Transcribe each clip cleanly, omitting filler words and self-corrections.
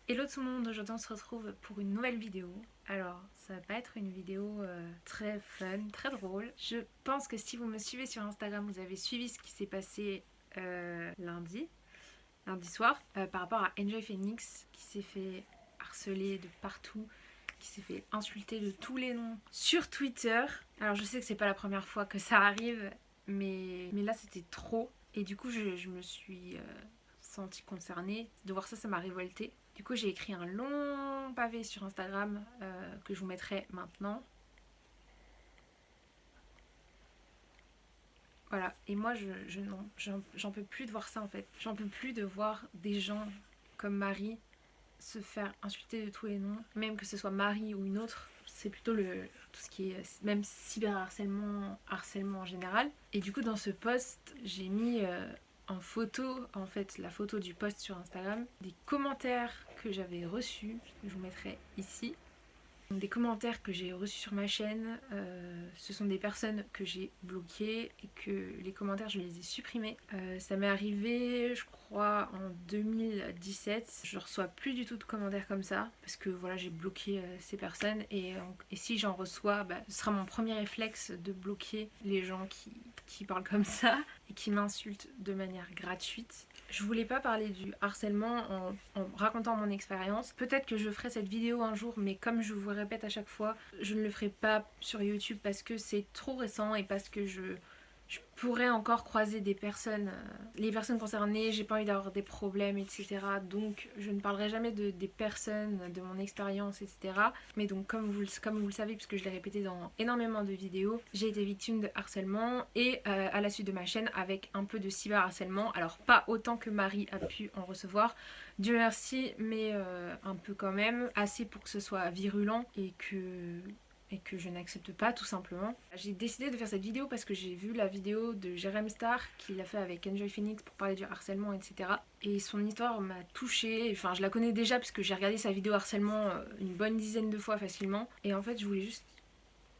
Hello tout le monde, aujourd'hui on se retrouve pour une nouvelle vidéo. Alors ça va pas être une vidéo très fun, très drôle. Je pense que si vous me suivez sur Instagram, vous avez suivi ce qui s'est passé lundi soir par rapport à Enjoy Phoenix qui s'est fait harceler de partout, qui s'est fait insulter de tous les noms sur Twitter. Alors je sais que c'est pas la première fois que ça arrive, mais là c'était trop. Et du coup je me suis sentie concernée. De voir ça, ça m'a révoltée. Du coup, j'ai écrit un long pavé sur Instagram que je vous mettrai maintenant. Voilà, et moi, j'en peux plus de voir ça en fait. J'en peux plus de voir des gens comme Marie se faire insulter de tous les noms, même que ce soit Marie ou une autre. C'est plutôt tout ce qui est même cyberharcèlement, harcèlement en général. Et du coup, dans ce post, j'ai mis en photo, en fait, la photo du post sur Instagram, des commentaires que j'avais reçus, que je vous mettrai ici. Des commentaires que j'ai reçus sur ma chaîne, ce sont des personnes que j'ai bloquées et que les commentaires je les ai supprimés. Ça m'est arrivé je crois en 2017. Je reçois plus du tout de commentaires comme ça parce que voilà, j'ai bloqué ces personnes et si j'en reçois, ce sera mon premier réflexe de bloquer les gens qui parlent comme ça et qui m'insultent de manière gratuite. Je voulais pas parler du harcèlement en racontant mon expérience. Peut-être que je ferai cette vidéo un jour, mais comme je vous répète à chaque fois, je ne le ferai pas sur YouTube parce que c'est trop récent et parce que je pourrais encore croiser des personnes, les personnes concernées, j'ai pas envie d'avoir des problèmes, etc. Donc je ne parlerai jamais des personnes, de mon expérience, etc. Mais donc comme vous le savez, puisque je l'ai répété dans énormément de vidéos, j'ai été victime de harcèlement et à la suite de ma chaîne avec un peu de cyberharcèlement. Alors pas autant que Marie a pu en recevoir, Dieu merci, mais un peu quand même, assez pour que ce soit virulent et que je n'accepte pas tout simplement. J'ai décidé de faire cette vidéo parce que j'ai vu la vidéo de Jérém Star qu'il a fait avec Enjoy Phoenix pour parler du harcèlement, etc. Et son histoire m'a touchée, enfin je la connais déjà parce que j'ai regardé sa vidéo harcèlement une bonne dizaine de fois facilement. Et en fait je voulais juste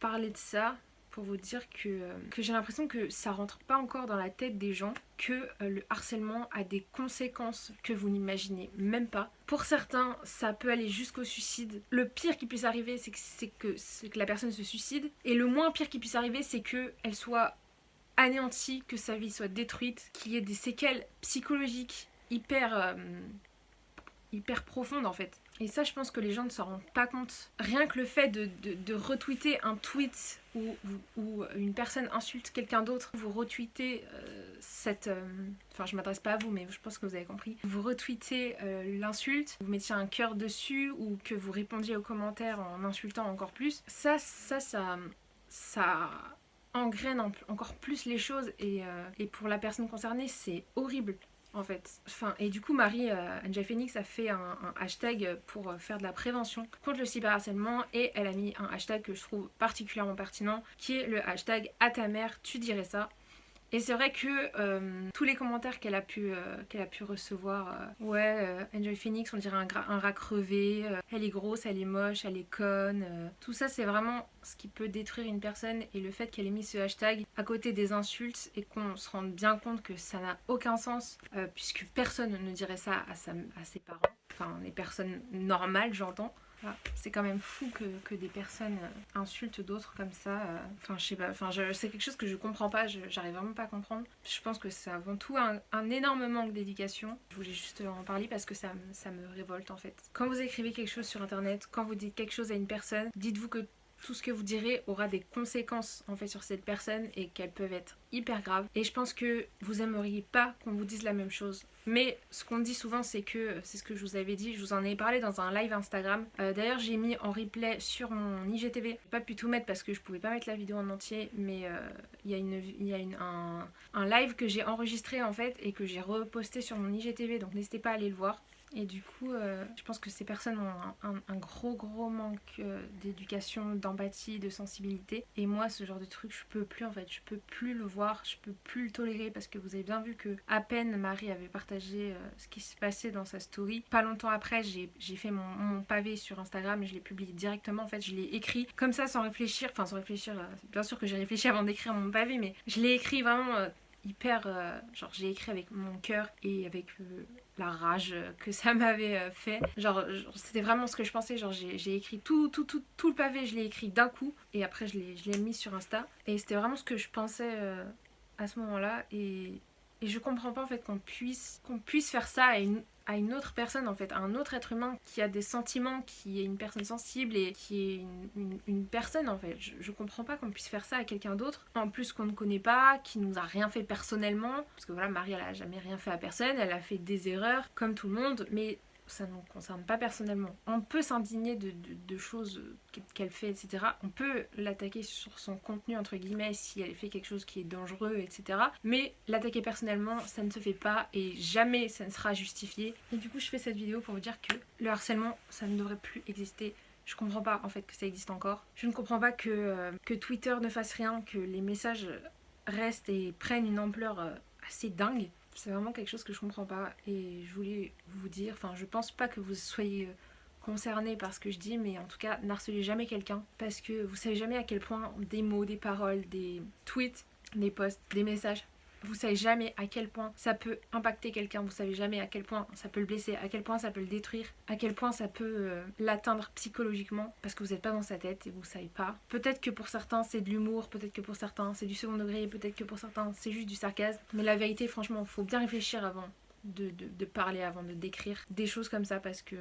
parler de ça pour vous dire que j'ai l'impression que ça rentre pas encore dans la tête des gens que le harcèlement a des conséquences que vous n'imaginez même pas. Pour certains, ça peut aller jusqu'au suicide. Le pire qui puisse arriver, c'est que la personne se suicide. Et le moins pire qui puisse arriver, c'est qu'elle soit anéantie, que sa vie soit détruite, qu'il y ait des séquelles psychologiques hyper profondes en fait. Et ça, je pense que les gens ne s'en rendent pas compte. Rien que le fait de retweeter un tweet où une personne insulte quelqu'un d'autre, vous retweetez enfin, je m'adresse pas à vous, mais je pense que vous avez compris. Vous retweetez l'insulte, vous mettiez un cœur dessus ou que vous répondiez aux commentaires en insultant encore plus. Ça engraine encore plus les choses et pour la personne concernée, c'est horrible. En fait. Enfin, et du coup, Marie Enjoy Phoenix a fait un hashtag pour faire de la prévention contre le cyberharcèlement et elle a mis un hashtag que je trouve particulièrement pertinent qui est le hashtag à ta mère, tu dirais ça. Et c'est vrai que tous les commentaires qu'elle a pu recevoir, Enjoy Phoenix, on dirait un rat crevé, elle est grosse, elle est moche, elle est conne. Tout ça, c'est vraiment ce qui peut détruire une personne. Et le fait qu'elle ait mis ce hashtag à côté des insultes et qu'on se rende bien compte que ça n'a aucun sens, puisque personne ne dirait ça à ses parents. Enfin, les personnes normales, j'entends. Ah, c'est quand même fou que des personnes insultent d'autres comme ça. Enfin, je sais pas. Enfin, c'est quelque chose que je comprends pas. J'arrive vraiment pas à comprendre. Je pense que c'est avant tout un énorme manque d'éducation. Je voulais juste en parler parce que ça me révolte en fait. Quand vous écrivez quelque chose sur internet, quand vous dites quelque chose à une personne, dites-vous que tout ce que vous direz aura des conséquences en fait sur cette personne et qu'elles peuvent être hyper graves. Et je pense que vous aimeriez pas qu'on vous dise la même chose. Mais ce qu'on dit souvent, c'est ce que je vous avais dit, je vous en ai parlé dans un live Instagram. D'ailleurs, j'ai mis en replay sur mon IGTV. J'ai pas pu tout mettre parce que je pouvais pas mettre la vidéo en entier, mais il y a un live que j'ai enregistré en fait et que j'ai reposté sur mon IGTV, donc n'hésitez pas à aller le voir. Et du coup, je pense que ces personnes ont un gros manque d'éducation, d'empathie, de sensibilité. Et moi, ce genre de truc, je peux plus en fait. Je peux plus le voir, je peux plus le tolérer parce que vous avez bien vu que à peine Marie avait partagé ce qui se passait dans sa story. Pas longtemps après, j'ai fait mon pavé sur Instagram et je l'ai publié directement. En fait, je l'ai écrit comme ça sans réfléchir. Enfin, sans réfléchir, bien sûr que j'ai réfléchi avant d'écrire mon pavé, mais je l'ai écrit vraiment hyper... genre, j'ai écrit avec mon cœur et avec la rage que ça m'avait fait. Genre c'était vraiment ce que je pensais. Genre j'ai écrit tout le pavé, je l'ai écrit d'un coup et après je l'ai mis sur Insta. Et c'était vraiment ce que je pensais à ce moment-là. Et je comprends pas en fait qu'on puisse faire ça à une autre personne en fait, à un autre être humain qui a des sentiments, qui est une personne sensible et qui est une personne en fait. Je comprends pas qu'on puisse faire ça à quelqu'un d'autre, en plus qu'on ne connaît pas, qui nous a rien fait personnellement, parce que voilà, Marie elle a jamais rien fait à personne, elle a fait des erreurs comme tout le monde, mais ça ne nous concerne pas personnellement. On peut s'indigner de choses qu'elle fait, etc. On peut l'attaquer sur son contenu, entre guillemets, si elle fait quelque chose qui est dangereux, etc. Mais l'attaquer personnellement, ça ne se fait pas et jamais ça ne sera justifié. Et du coup, je fais cette vidéo pour vous dire que le harcèlement, ça ne devrait plus exister. Je comprends pas en fait que ça existe encore. Je ne comprends pas que Twitter ne fasse rien, que les messages restent et prennent une ampleur assez dingue. C'est vraiment quelque chose que je comprends pas et je voulais vous dire, enfin je pense pas que vous soyez concernés par ce que je dis, mais en tout cas n'harcelez jamais quelqu'un parce que vous savez jamais à quel point des mots, des paroles, des tweets, des posts, des messages, vous savez jamais à quel point ça peut impacter quelqu'un, vous savez jamais à quel point ça peut le blesser, à quel point ça peut le détruire, à quel point ça peut l'atteindre psychologiquement parce que vous n'êtes pas dans sa tête et vous savez pas. Peut-être que pour certains c'est de l'humour, peut-être que pour certains c'est du second degré, peut-être que pour certains c'est juste du sarcasme, mais la vérité franchement il faut bien réfléchir avant de parler, avant de décrire des choses comme ça parce que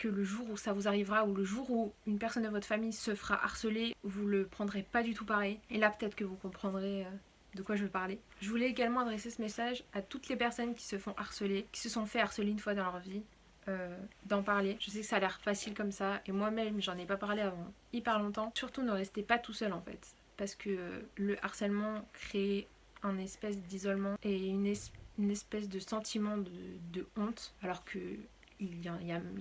le jour où ça vous arrivera ou le jour où une personne de votre famille se fera harceler, vous le prendrez pas du tout pareil et là peut-être que vous comprendrez de quoi je veux parler. Je voulais également adresser ce message à toutes les personnes qui se font harceler, qui se sont fait harceler une fois dans leur vie, d'en parler. Je sais que ça a l'air facile comme ça, et moi-même j'en ai pas parlé avant hyper longtemps. Surtout ne restez pas tout seul en fait, parce que le harcèlement crée un espèce d'isolement et une espèce de sentiment de honte, alors que il n'y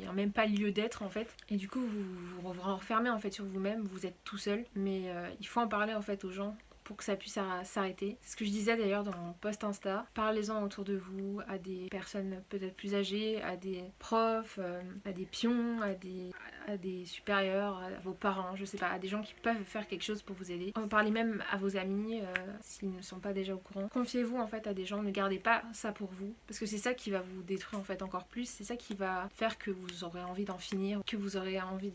a même pas lieu d'être en fait. Et du coup vous vous renfermez en fait sur vous-même, vous êtes tout seul, mais il faut en parler en fait aux gens pour que ça puisse s'arrêter. C'est ce que je disais d'ailleurs dans mon post Insta. Parlez-en autour de vous, à des personnes peut-être plus âgées, à des profs, à des pions, à des supérieurs, à vos parents, je sais pas, à des gens qui peuvent faire quelque chose pour vous aider. En parlez même à vos amis s'ils ne sont pas déjà au courant. Confiez-vous en fait à des gens, ne gardez pas ça pour vous, parce que c'est ça qui va vous détruire en fait encore plus, c'est ça qui va faire que vous aurez envie d'en finir, que vous aurez envie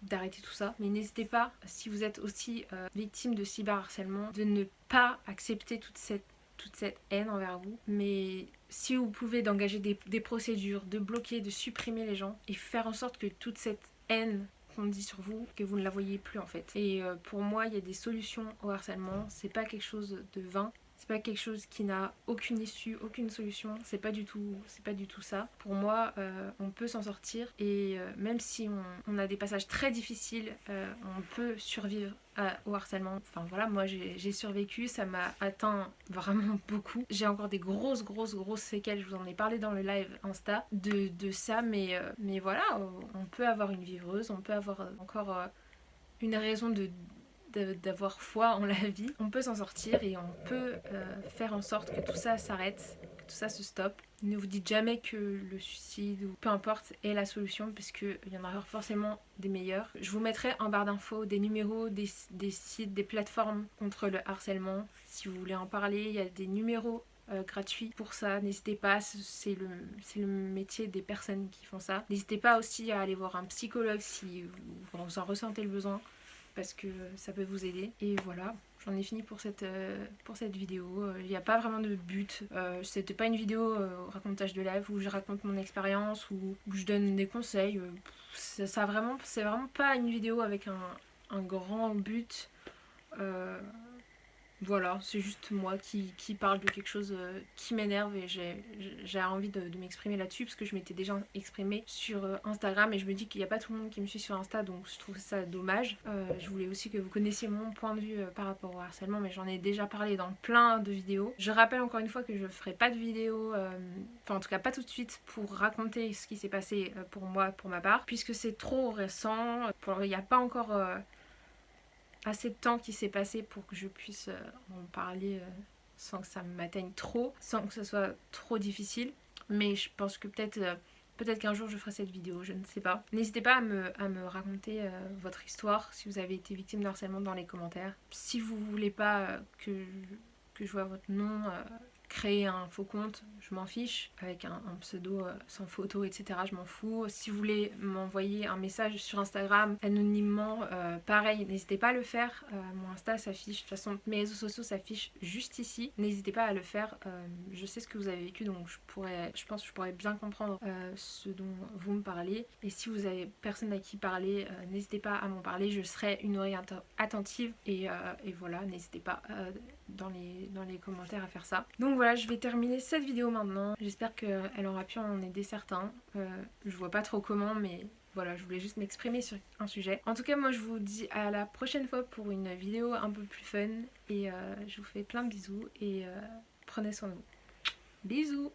d'arrêter tout ça. Mais n'hésitez pas, si vous êtes aussi victime de cyberharcèlement, de ne pas accepter toute cette haine envers vous, mais si vous pouvez d'engager des procédures, de bloquer, de supprimer les gens et faire en sorte que toute cette haine qu'on dit sur vous, que vous ne la voyez plus en fait. Et pour moi, il y a des solutions au harcèlement, c'est pas quelque chose de vain. C'est pas quelque chose qui n'a aucune issue, aucune solution. C'est pas du tout ça. Pour moi, on peut s'en sortir et même si on a des passages très difficiles, on peut survivre au harcèlement. Enfin voilà, moi j'ai survécu, ça m'a atteint vraiment beaucoup. J'ai encore des grosses séquelles, je vous en ai parlé dans le live Insta de ça, mais voilà, on peut avoir une vie heureuse, on peut avoir encore une raison d'avoir foi en la vie. On peut s'en sortir et on peut faire en sorte que tout ça s'arrête, que tout ça se stoppe. Ne vous dites jamais que le suicide ou peu importe est la solution, puisqu'il y en aura forcément des meilleurs. Je vous mettrai en barre d'infos des numéros, des sites, des plateformes contre le harcèlement. Si vous voulez en parler, il y a des numéros gratuits pour ça, n'hésitez pas, c'est le métier des personnes qui font ça. N'hésitez pas aussi à aller voir un psychologue si vous en ressentez le besoin, parce que ça peut vous aider. Et voilà, j'en ai fini pour cette vidéo. Il n'y a pas vraiment de but. C'était pas une vidéo racontage de live où je raconte mon expérience ou où je donne des conseils. C'est vraiment pas une vidéo avec un grand but. Voilà, c'est juste moi qui parle de quelque chose qui m'énerve et j'ai envie de m'exprimer là-dessus parce que je m'étais déjà exprimée sur Instagram et je me dis qu'il n'y a pas tout le monde qui me suit sur Insta, donc je trouve ça dommage. Je voulais aussi que vous connaissiez mon point de vue par rapport au harcèlement, mais j'en ai déjà parlé dans plein de vidéos. Je rappelle encore une fois que je ne ferai pas de vidéo, enfin en tout cas pas tout de suite, pour raconter ce qui s'est passé pour moi, pour ma part, puisque c'est trop récent. Il n'y a pas encore assez de temps qui s'est passé pour que je puisse en parler sans que ça m'atteigne trop, sans que ce soit trop difficile. Mais je pense que peut-être qu'un jour je ferai cette vidéo, je ne sais pas. N'hésitez pas à me raconter votre histoire, si vous avez été victime de harcèlement, dans les commentaires. Si vous voulez pas que je vois votre nom, créer un faux compte, je m'en fiche, avec un pseudo sans photo, etc. Je m'en fous. Si vous voulez m'envoyer un message sur Instagram anonymement, pareil, n'hésitez pas à le faire. Mon Insta s'affiche, de toute façon mes réseaux sociaux s'affichent juste ici. N'hésitez pas à le faire. Je sais ce que vous avez vécu, donc je pense que je pourrais bien comprendre ce dont vous me parlez. Et si vous avez personne à qui parler, n'hésitez pas à m'en parler. Je serai une oreille attentive. Et voilà, n'hésitez pas dans les commentaires à faire ça. Donc voilà, je vais terminer cette vidéo maintenant. J'espère qu'elle aura pu en aider certains. Je vois pas trop comment, mais voilà, je voulais juste m'exprimer sur un sujet. En tout cas, moi je vous dis à la prochaine fois pour une vidéo un peu plus fun. Et je vous fais plein de bisous et prenez soin de vous. Bisous!